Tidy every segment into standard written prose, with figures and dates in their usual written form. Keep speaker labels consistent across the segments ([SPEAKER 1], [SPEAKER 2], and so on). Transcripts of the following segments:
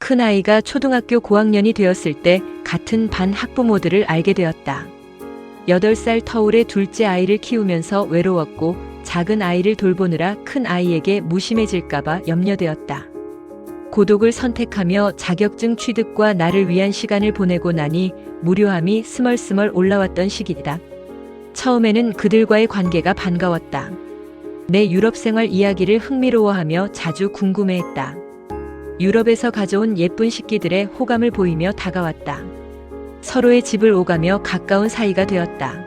[SPEAKER 1] 큰아이가 초등학교 고학년이 되었을 때 같은 반 학부모들을 알게 되었다. 8살 터울의 둘째 아이를 키우면서 외로웠고 작은 아이를 돌보느라 큰 아이에게 무심해질까봐 염려되었다. 고독을 선택하며 자격증 취득과 나를 위한 시간을 보내고 나니 무료함이 스멀스멀 올라왔던 시기다. 처음에는 그들과의 관계가 반가웠다. 내 유럽 생활 이야기를 흥미로워하며 자주 궁금해했다. 유럽에서 가져온 예쁜 식기들의 호감을 보이며 다가왔다. 서로의 집을 오가며 가까운 사이가 되었다.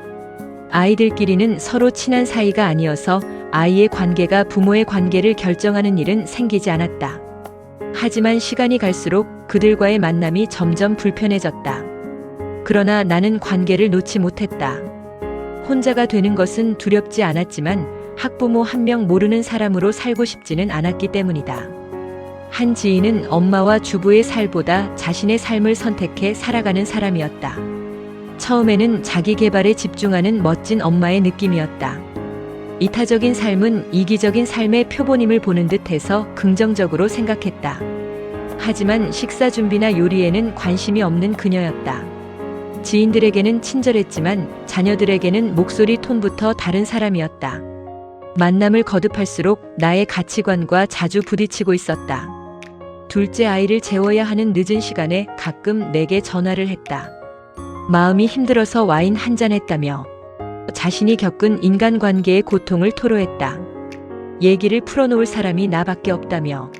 [SPEAKER 1] 아이들끼리는 서로 친한 사이가 아니어서 아이의 관계가 부모의 관계를 결정하는 일은 생기지 않았다. 하지만 시간이 갈수록 그들과의 만남이 점점 불편해졌다. 그러나 나는 관계를 놓지 못했다. 혼자가 되는 것은 두렵지 않았지만 학부모 한 명 모르는 사람으로 살고 싶지는 않았기 때문이다. 한 지인은 엄마와 주부의 살보다 자신의 삶을 선택해 살아가는 사람이었다. 처음에는 자기 개발에 집중하는 멋진 엄마의 느낌이었다. 이타적인 삶은 이기적인 삶의 표본임을 보는 듯해서 긍정적으로 생각했다. 하지만 식사 준비나 요리에는 관심이 없는 그녀였다. 지인들에게는 친절했지만 자녀들에게는 목소리 톤부터 다른 사람이었다. 만남을 거듭할수록 나의 가치관과 자주 부딪히고 있었다. 둘째 아이를 재워야 하는 늦은 시간에 가끔 내게 전화를 했다. 마음이 힘들어서 와인 한잔 했다며 자신이 겪은 인간관계의 고통을 토로했다. 얘기를 풀어놓을 사람이 나밖에 없다며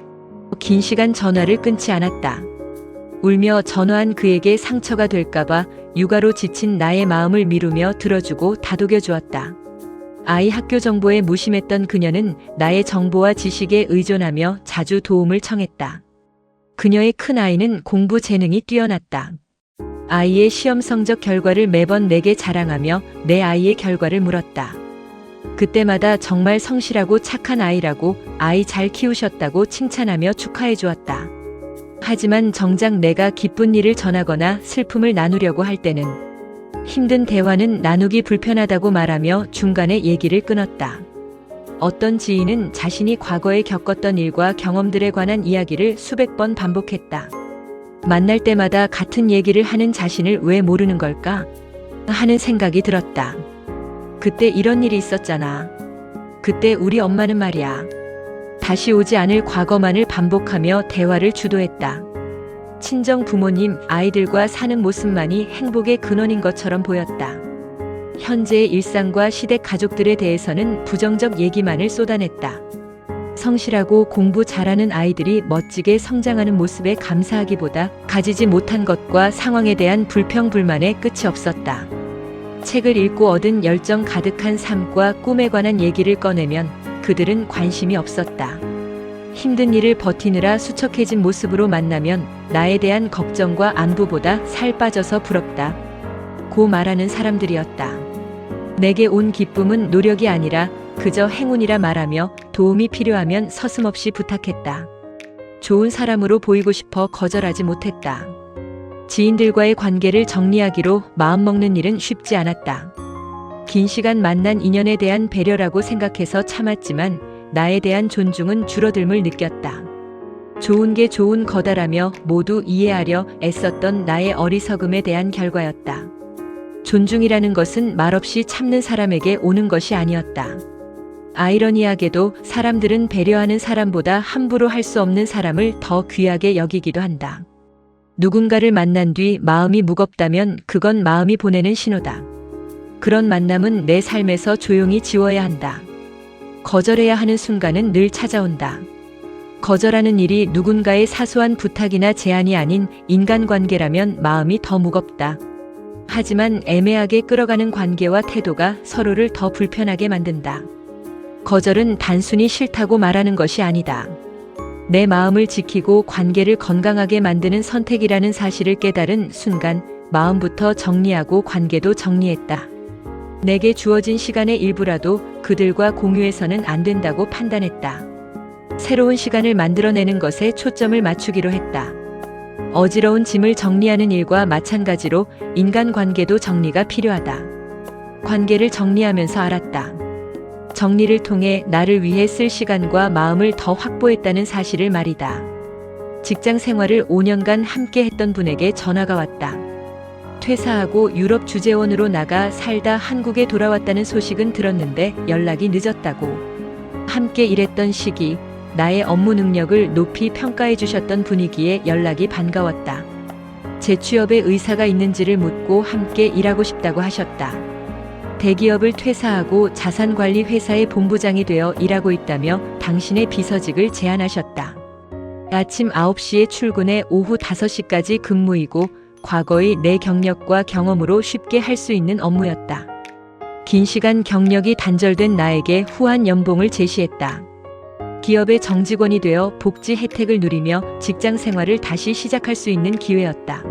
[SPEAKER 1] 긴 시간 전화를 끊지 않았다. 울며 전화한 그에게 상처가 될까봐 육아로 지친 나의 마음을 미루며 들어주고 다독여 주었다. 아이 학교 정보에 무심했던 그녀는 나의 정보와 지식에 의존하며 자주 도움을 청했다. 그녀의 큰 아이는 공부 재능이 뛰어났다. 아이의 시험 성적 결과를 매번 내게 자랑하며 내 아이의 결과를 물었다. 그때마다 정말 성실하고 착한 아이라고 아이 잘 키우셨다고 칭찬하며 축하해 주었다. 하지만 정작 내가 기쁜 일을 전하거나 슬픔을 나누려고 할 때는 힘든 대화는 나누기 불편하다고 말하며 중간에 얘기를 끊었다. 어떤 지인은 자신이 과거에 겪었던 일과 경험들에 관한 이야기를 수백 번 반복했다. 만날 때마다 같은 얘기를 하는 자신을 왜 모르는 걸까? 하는 생각이 들었다. 그때 이런 일이 있었잖아. 그때 우리 엄마는 말이야. 다시 오지 않을 과거만을 반복하며 대화를 주도했다. 친정 부모님, 아이들과 사는 모습만이 행복의 근원인 것처럼 보였다. 현재의 일상과 시댁 가족들에 대해서는 부정적 얘기만을 쏟아냈다. 성실하고 공부 잘하는 아이들이 멋지게 성장하는 모습에 감사하기보다 가지지 못한 것과 상황에 대한 불평불만에 끝이 없었다. 책을 읽고 얻은 열정 가득한 삶과 꿈에 관한 얘기를 꺼내면 그들은 관심이 없었다. 힘든 일을 버티느라 수척해진 모습으로 만나면 나에 대한 걱정과 안부보다 살 빠져서 부럽다. 고 말하는 사람들이었다. 내게 온 기쁨은 노력이 아니라 그저 행운이라 말하며 도움이 필요하면 서슴없이 부탁했다. 좋은 사람으로 보이고 싶어 거절하지 못했다. 지인들과의 관계를 정리하기로 마음먹는 일은 쉽지 않았다. 긴 시간 만난 인연에 대한 배려라고 생각해서 참았지만 나에 대한 존중은 줄어들음을 느꼈다. 좋은 게 좋은 거다라며 모두 이해하려 애썼던 나의 어리석음에 대한 결과였다. 존중이라는 것은 말없이 참는 사람에게 오는 것이 아니었다. 아이러니하게도 사람들은 배려하는 사람보다 함부로 할 수 없는 사람을 더 귀하게 여기기도 한다. 누군가를 만난 뒤 마음이 무겁다면 그건 마음이 보내는 신호다. 그런 만남은 내 삶에서 조용히 지워야 한다. 거절해야 하는 순간은 늘 찾아온다. 거절하는 일이 누군가의 사소한 부탁이나 제안이 아닌 인간관계라면 마음이 더 무겁다. 하지만 애매하게 끌어가는 관계와 태도가 서로를 더 불편하게 만든다. 거절은 단순히 싫다고 말하는 것이 아니다. 내 마음을 지키고 관계를 건강하게 만드는 선택이라는 사실을 깨달은 순간 마음부터 정리하고 관계도 정리했다. 내게 주어진 시간의 일부라도 그들과 공유해서는 안 된다고 판단했다. 새로운 시간을 만들어내는 것에 초점을 맞추기로 했다. 어지러운 짐을 정리하는 일과 마찬가지로 인간관계도 정리가 필요하다. 관계를 정리하면서 알았다. 정리를 통해 나를 위해 쓸 시간과 마음을 더 확보했다는 사실을 말이다. 직장 생활을 5년간 함께 했던 분에게 전화가 왔다. 퇴사하고 유럽 주재원으로 나가 살다 한국에 돌아왔다는 소식은 들었는데 연락이 늦었다고. 함께 일했던 시기, 나의 업무 능력을 높이 평가해 주셨던 분이기에 연락이 반가웠다. 재취업에 의사가 있는지를 묻고 함께 일하고 싶다고 하셨다. 대기업을 퇴사하고 자산관리 회사의 본부장이 되어 일하고 있다며 당신의 비서직을 제안하셨다. 아침 9시에 출근해 오후 5시까지 근무이고 과거의 내 경력과 경험으로 쉽게 할 수 있는 업무였다. 긴 시간 경력이 단절된 나에게 후한 연봉을 제시했다. 기업의 정직원이 되어 복지 혜택을 누리며 직장 생활을 다시 시작할 수 있는 기회였다.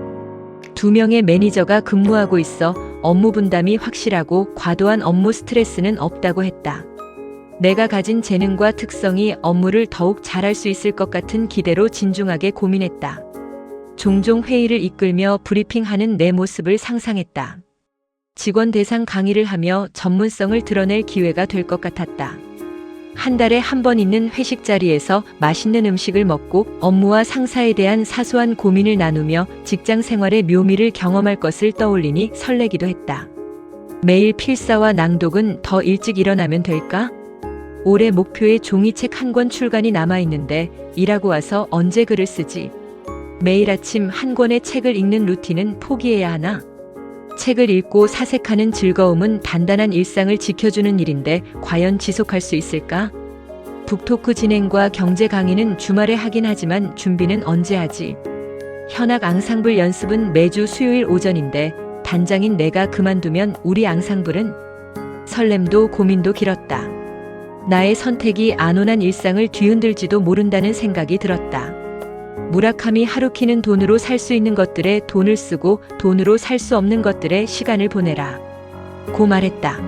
[SPEAKER 1] 2명의 매니저가 근무하고 있어 업무 분담이 확실하고 과도한 업무 스트레스는 없다고 했다. 내가 가진 재능과 특성이 업무를 더욱 잘할 수 있을 것 같은 기대로 진중하게 고민했다. 종종 회의를 이끌며 브리핑하는 내 모습을 상상했다. 직원 대상 강의를 하며 전문성을 드러낼 기회가 될 것 같았다. 한 달에 한 번 있는 회식 자리에서 맛있는 음식을 먹고 업무와 상사에 대한 사소한 고민을 나누며 직장 생활의 묘미를 경험할 것을 떠올리니 설레기도 했다. 매일 필사와 낭독은 더 일찍 일어나면 될까? 올해 목표에 종이책 한 권 출간이 남아있는데 일하고 와서 언제 글을 쓰지? 매일 아침 한 권의 책을 읽는 루틴은 포기해야 하나? 책을 읽고 사색하는 즐거움은 단단한 일상을 지켜주는 일인데 과연 지속할 수 있을까? 북토크 진행과 경제 강의는 주말에 하긴 하지만 준비는 언제 하지? 현악 앙상블 연습은 매주 수요일 오전인데 단장인 내가 그만두면 우리 앙상블은? 설렘도 고민도 길었다. 나의 선택이 안온한 일상을 뒤흔들지도 모른다는 생각이 들었다. 무라카미 하루키는 돈으로 살 수 있는 것들에 돈을 쓰고 돈으로 살 수 없는 것들에 시간을 보내라 고 말했다.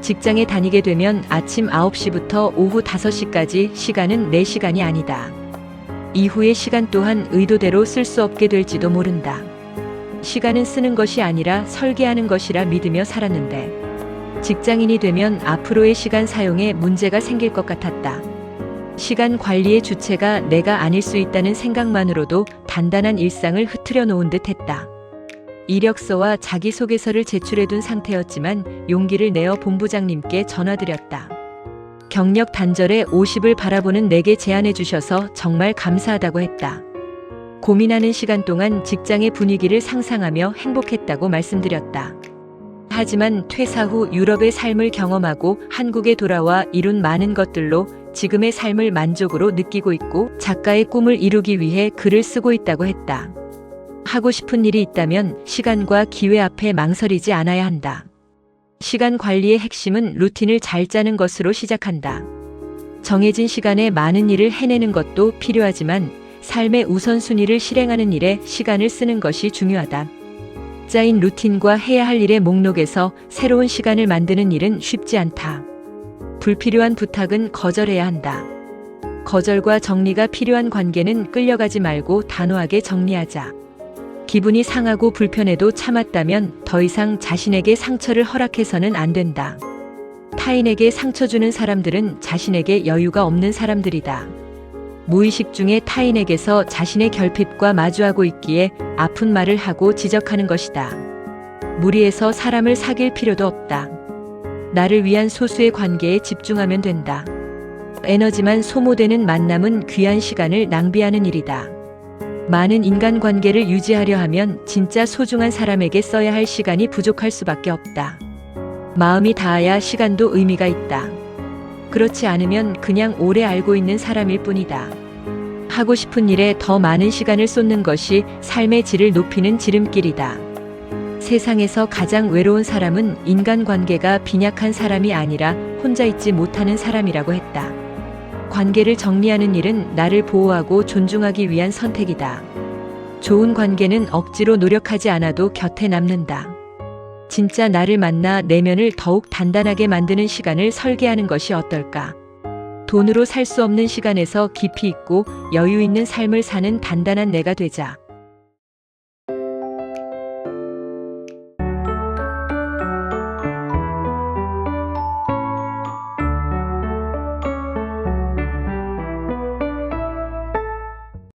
[SPEAKER 1] 직장에 다니게 되면 아침 9시부터 오후 5시까지 시간은 내 시간이 아니다. 이후의 시간 또한 의도대로 쓸 수 없게 될지도 모른다. 시간은 쓰는 것이 아니라 설계하는 것이라 믿으며 살았는데 직장인이 되면 앞으로의 시간 사용에 문제가 생길 것 같았다. 시간 관리의 주체가 내가 아닐 수 있다는 생각만으로도 단단한 일상을 흐트려 놓은 듯 했다. 이력서와 자기소개서를 제출해둔 상태였지만 용기를 내어 본부장님께 전화드렸다. 경력 단절에 50을 바라보는 내게 제안해 주셔서 정말 감사하다고 했다. 고민하는 시간 동안 직장의 분위기를 상상하며 행복했다고 말씀드렸다. 하지만 퇴사 후 유럽의 삶을 경험하고 한국에 돌아와 이룬 많은 것들로 지금의 삶을 만족으로 느끼고 있고 작가의 꿈을 이루기 위해 글을 쓰고 있다고 했다. 하고 싶은 일이 있다면 시간과 기회 앞에 망설이지 않아야 한다. 시간 관리의 핵심은 루틴을 잘 짜는 것으로 시작한다. 정해진 시간에 많은 일을 해내는 것도 필요하지만 삶의 우선순위를 실행하는 일에 시간을 쓰는 것이 중요하다. 짜인 루틴과 해야 할 일의 목록에서 새로운 시간을 만드는 일은 쉽지 않다. 불필요한 부탁은 거절해야 한다. 거절과 정리가 필요한 관계는 끌려가지 말고 단호하게 정리하자. 기분이 상하고 불편해도 참았다면 더 이상 자신에게 상처를 허락해서는 안 된다. 타인에게 상처 주는 사람들은 자신에게 여유가 없는 사람들이다. 무의식 중에 타인에게서 자신의 결핍과 마주하고 있기에 아픈 말을 하고 지적하는 것이다. 무리해서 사람을 사귈 필요도 없다. 나를 위한 소수의 관계에 집중하면 된다. 에너지만 소모되는 만남은 귀한 시간을 낭비하는 일이다. 많은 인간관계를 유지하려 하면 진짜 소중한 사람에게 써야 할 시간이 부족할 수밖에 없다. 마음이 닿아야 시간도 의미가 있다. 그렇지 않으면 그냥 오래 알고 있는 사람일 뿐이다. 하고 싶은 일에 더 많은 시간을 쏟는 것이 삶의 질을 높이는 지름길이다. 세상에서 가장 외로운 사람은 인간관계가 빈약한 사람이 아니라 혼자 있지 못하는 사람이라고 했다. 관계를 정리하는 일은 나를 보호하고 존중하기 위한 선택이다. 좋은 관계는 억지로 노력하지 않아도 곁에 남는다. 진짜 나를 만나 내면을 더욱 단단하게 만드는 시간을 설계하는 것이 어떨까? 돈으로 살 수 없는 시간에서 깊이 있고 여유 있는 삶을 사는 단단한 내가 되자.